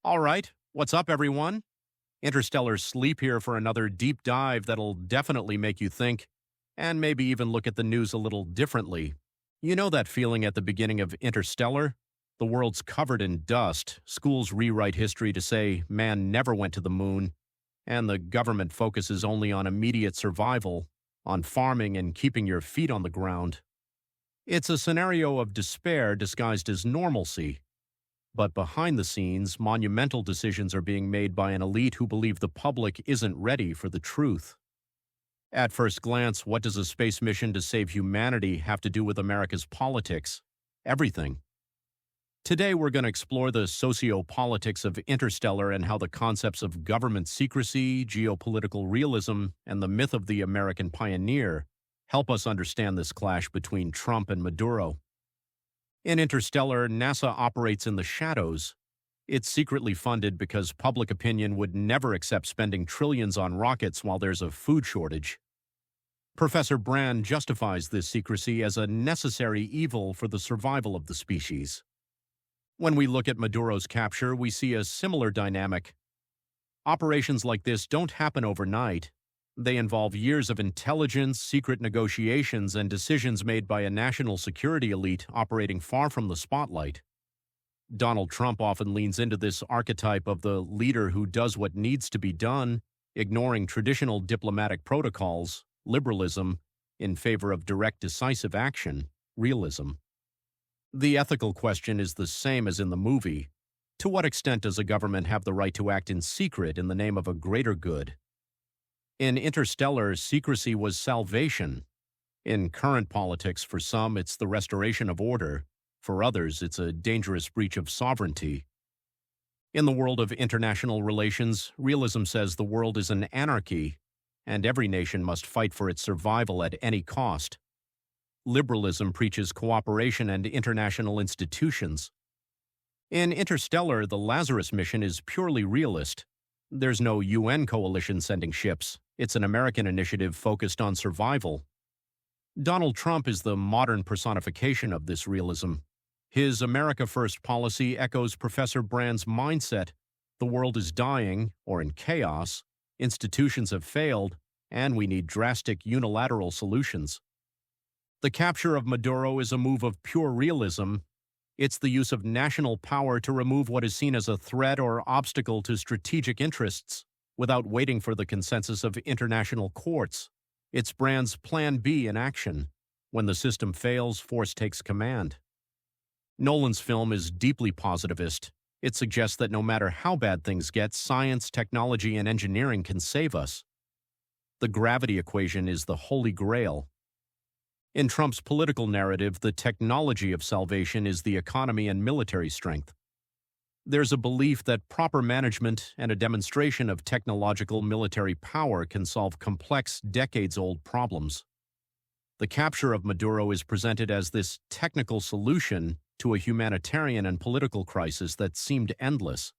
All right, what's up, everyone? Interstellar Sleep here for another deep dive that'll definitely make you think, and maybe even look at the news a little differently. You know that feeling at the beginning of Interstellar? The world's covered in dust, schools rewrite history to say man never went to the moon, and the government focuses only on immediate survival, on farming and keeping your feet on the ground. It's a scenario of despair disguised as normalcy. But behind the scenes, monumental decisions are being made by an elite who believe the public isn't ready for the truth. At first glance, what does a space mission to save humanity have to do with America's politics? Everything. Today we're going to explore the socio-politics of Interstellar and how the concepts of government secrecy, geopolitical realism, and the myth of the American pioneer help us understand this clash between Trump and Maduro. In Interstellar, NASA operates in the shadows. It's secretly funded because public opinion would never accept spending trillions on rockets while there's a food shortage. Professor Mann justifies this secrecy as a necessary evil for the survival of the species. When we look at Maduro's capture, we see a similar dynamic. Operations like this don't happen overnight. They involve years of intelligence, secret negotiations, and decisions made by a national security elite operating far from the spotlight. Donald Trump often leans into this archetype of the leader who does what needs to be done, ignoring traditional diplomatic protocols, liberalism, in favor of direct decisive action, realism. The ethical question is the same as in the movie. To what extent does a government have the right to act in secret in the name of a greater good? In Interstellar, secrecy was salvation. In current politics, for some, it's the restoration of order. For others, it's a dangerous breach of sovereignty. In the world of international relations, realism says the world is an anarchy, and every nation must fight for its survival at any cost. Liberalism preaches cooperation and international institutions. In Interstellar, the Lazarus mission is purely realist. There's no UN coalition sending ships. It's an American initiative focused on survival. Donald Trump is the modern personification of this realism. His America First policy echoes Professor Mann's mindset. The world is dying, or in chaos, institutions have failed, and we need drastic unilateral solutions. The capture of Maduro is a move of pure realism. It's the use of national power to remove what is seen as a threat or obstacle to strategic interests, without waiting for the consensus of international courts. It's Brand's Plan B in action. When the system fails, force takes command. Nolan's film is deeply positivist. It suggests that no matter how bad things get, science, technology, and engineering can save us. The gravity equation is the holy grail. In Trump's political narrative, the technology of salvation is the economy and military strength. There's a belief that proper management and a demonstration of technological military power can solve complex, decades-old problems. The capture of Maduro is presented as this technical solution to a humanitarian and political crisis that seemed endless.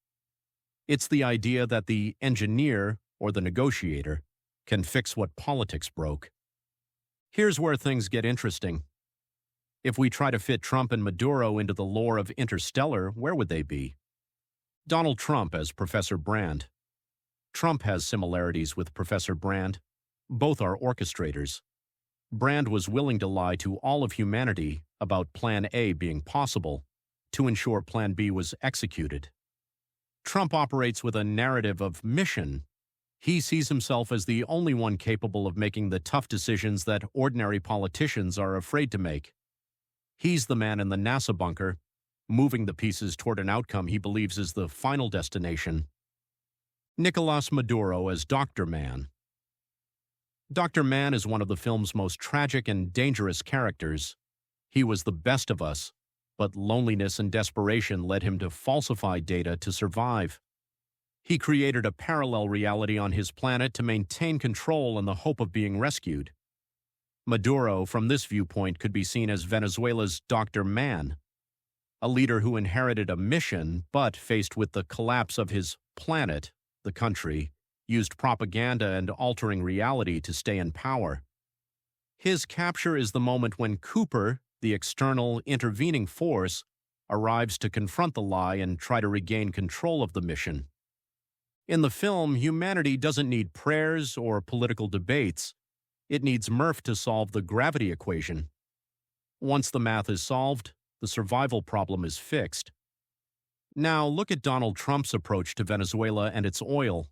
It's the idea that the engineer, or the negotiator, can fix what politics broke. Here's where things get interesting. If we try to fit Trump and Maduro into the lore of Interstellar, where would they be? Donald Trump as Professor Brand. Trump has similarities with Professor Brand. Both are orchestrators. Brand was willing to lie to all of humanity about Plan A being possible to ensure Plan B was executed. Trump operates with a narrative of mission. He sees himself as the only one capable of making the tough decisions that ordinary politicians are afraid to make. He's the man in the NASA bunker, moving the pieces toward an outcome he believes is the final destination. Nicolás Maduro as Dr. Mann. Dr. Mann is one of the film's most tragic and dangerous characters. He was the best of us, but loneliness and desperation led him to falsify data to survive. He created a parallel reality on his planet to maintain control in the hope of being rescued. Maduro, from this viewpoint, could be seen as Venezuela's Dr. Mann, a leader who inherited a mission, but faced with the collapse of his planet, the country, used propaganda and altering reality to stay in power. His capture is the moment when Cooper, the external intervening force, arrives to confront the lie and try to regain control of the mission. In the film, humanity doesn't need prayers or political debates. It needs Murph to solve the gravity equation. Once the math is solved, the survival problem is fixed. Now, look at Donald Trump's approach to Venezuela and its oil.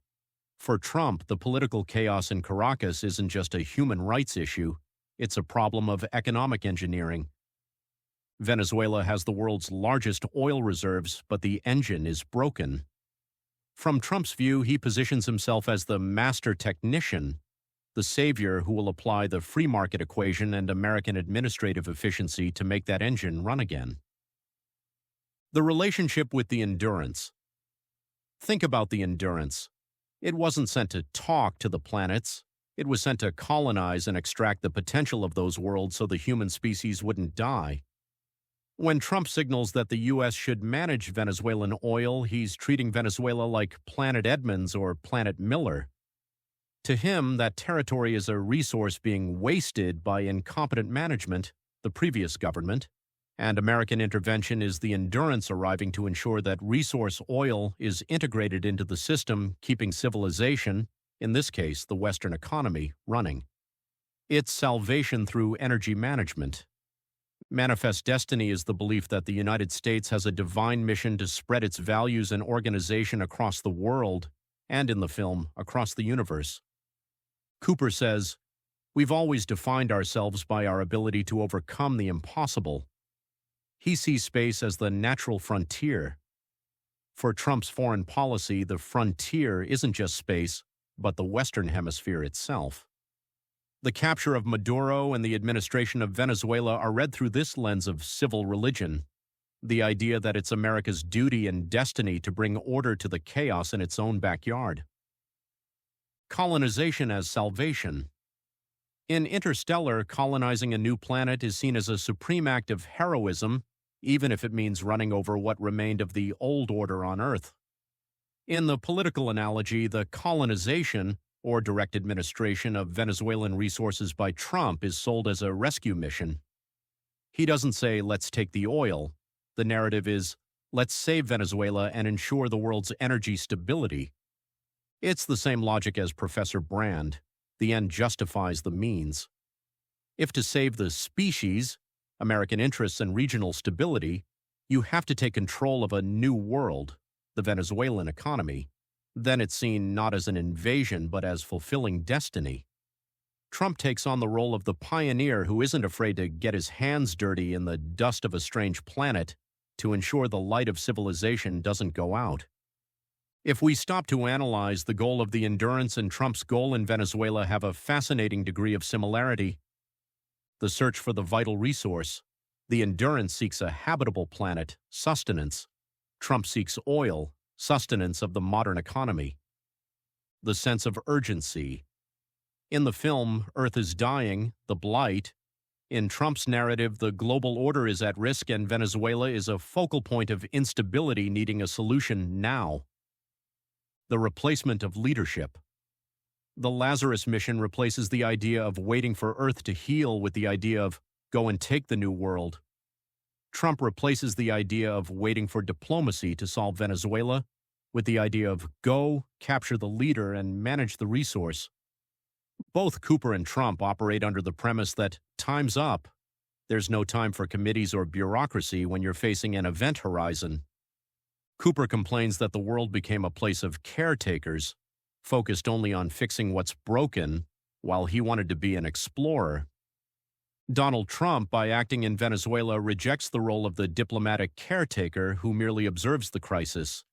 For Trump, the political chaos in Caracas isn't just a human rights issue, it's a problem of economic engineering. Venezuela has the world's largest oil reserves, but the engine is broken. From Trump's view, he positions himself as the master technician, the savior who will apply the free market equation and American administrative efficiency to make that engine run again. The relationship with the Endurance. Think about the Endurance. It wasn't sent to talk to the planets. It was sent to colonize and extract the potential of those worlds so the human species wouldn't die. When Trump signals that the U.S. should manage Venezuelan oil, he's treating Venezuela like Planet Edmonds or Planet Miller. To him, that territory is a resource being wasted by incompetent management, the previous government, and American intervention is the Endurance arriving to ensure that resource oil is integrated into the system, keeping civilization, in this case the Western economy, running. It's salvation through energy management. Manifest destiny is the belief that the United States has a divine mission to spread its values and organization across the world, and in the film, across the universe. Cooper says, "We've always defined ourselves by our ability to overcome the impossible." He sees space as the natural frontier. For Trump's foreign policy, the frontier isn't just space, but the Western Hemisphere itself. The capture of Maduro and the administration of Venezuela are read through this lens of civil religion, the idea that it's America's duty and destiny to bring order to the chaos in its own backyard. Colonization as salvation. In Interstellar, colonizing a new planet is seen as a supreme act of heroism, even if it means running over what remained of the old order on Earth. In the political analogy, the colonization, or direct administration of Venezuelan resources by Trump is sold as a rescue mission. He doesn't say, let's take the oil. The narrative is, let's save Venezuela and ensure the world's energy stability. It's the same logic as Professor Brand. The end justifies the means. If to save the species, American interests and regional stability, you have to take control of a new world, the Venezuelan economy, then it's seen not as an invasion but as fulfilling destiny. Trump takes on the role of the pioneer who isn't afraid to get his hands dirty in the dust of a strange planet to ensure the light of civilization doesn't go out. If we stop to analyze, the goal of the Endurance and Trump's goal in Venezuela have a fascinating degree of similarity. The search for the vital resource. The Endurance seeks a habitable planet, sustenance. Trump seeks oil, sustenance of the modern economy. The sense of urgency. In the film, Earth is dying, the blight. In Trump's narrative, the global order is at risk and Venezuela is a focal point of instability needing a solution now. The replacement of leadership. The Lazarus mission replaces the idea of waiting for Earth to heal with the idea of go and take the new world. Trump replaces the idea of waiting for diplomacy to solve Venezuela with the idea of go, capture the leader, and manage the resource. Both Cooper and Trump operate under the premise that time's up. There's no time for committees or bureaucracy when you're facing an event horizon. Cooper complains that the world became a place of caretakers, focused only on fixing what's broken, while he wanted to be an explorer. Donald Trump, by acting in Venezuela, rejects the role of the diplomatic caretaker who merely observes the crisis.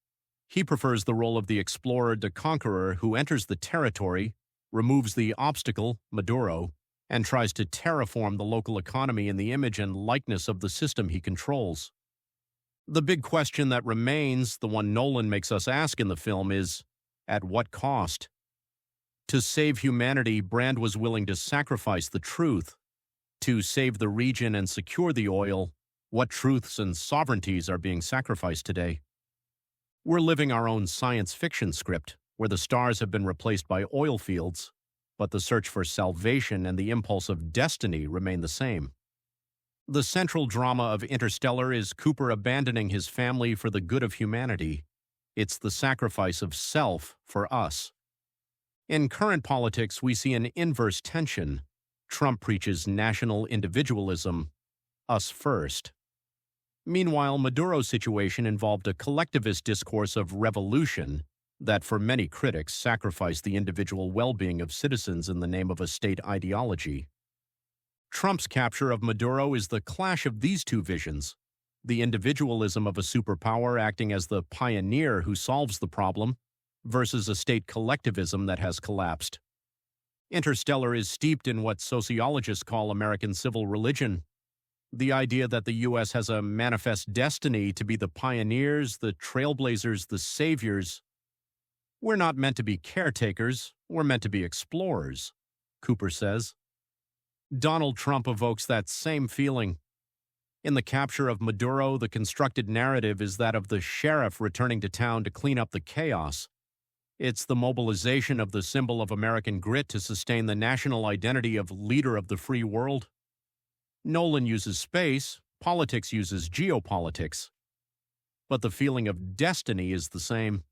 He prefers the role of the explorer to conqueror who enters the territory, removes the obstacle, Maduro, and tries to terraform the local economy in the image and likeness of the system he controls. The big question that remains, the one Nolan makes us ask in the film, is, at what cost? To save humanity, Brand was willing to sacrifice the truth. To save the region and secure the oil, what truths and sovereignties are being sacrificed today? We're living our own science fiction script, where the stars have been replaced by oil fields, but the search for salvation and the impulse of destiny remain the same. The central drama of Interstellar is Cooper abandoning his family for the good of humanity. It's the sacrifice of self for us. In current politics, we see an inverse tension. Trump preaches national individualism, us first. Meanwhile, Maduro's situation involved a collectivist discourse of revolution that, for many critics, sacrificed the individual well-being of citizens in the name of a state ideology. Trump's capture of Maduro is the clash of these two visions, the individualism of a superpower acting as the pioneer who solves the problem, versus a state collectivism that has collapsed. Interstellar is steeped in what sociologists call American civil religion, the idea that the U.S. has a manifest destiny to be the pioneers, the trailblazers, the saviors. We're not meant to be caretakers, we're meant to be explorers, Cooper says. Donald Trump evokes that same feeling. In the capture of Maduro, the constructed narrative is that of the sheriff returning to town to clean up the chaos. It's the mobilization of the symbol of American grit to sustain the national identity of leader of the free world. Nolan uses space, politics uses geopolitics. But the feeling of destiny is the same.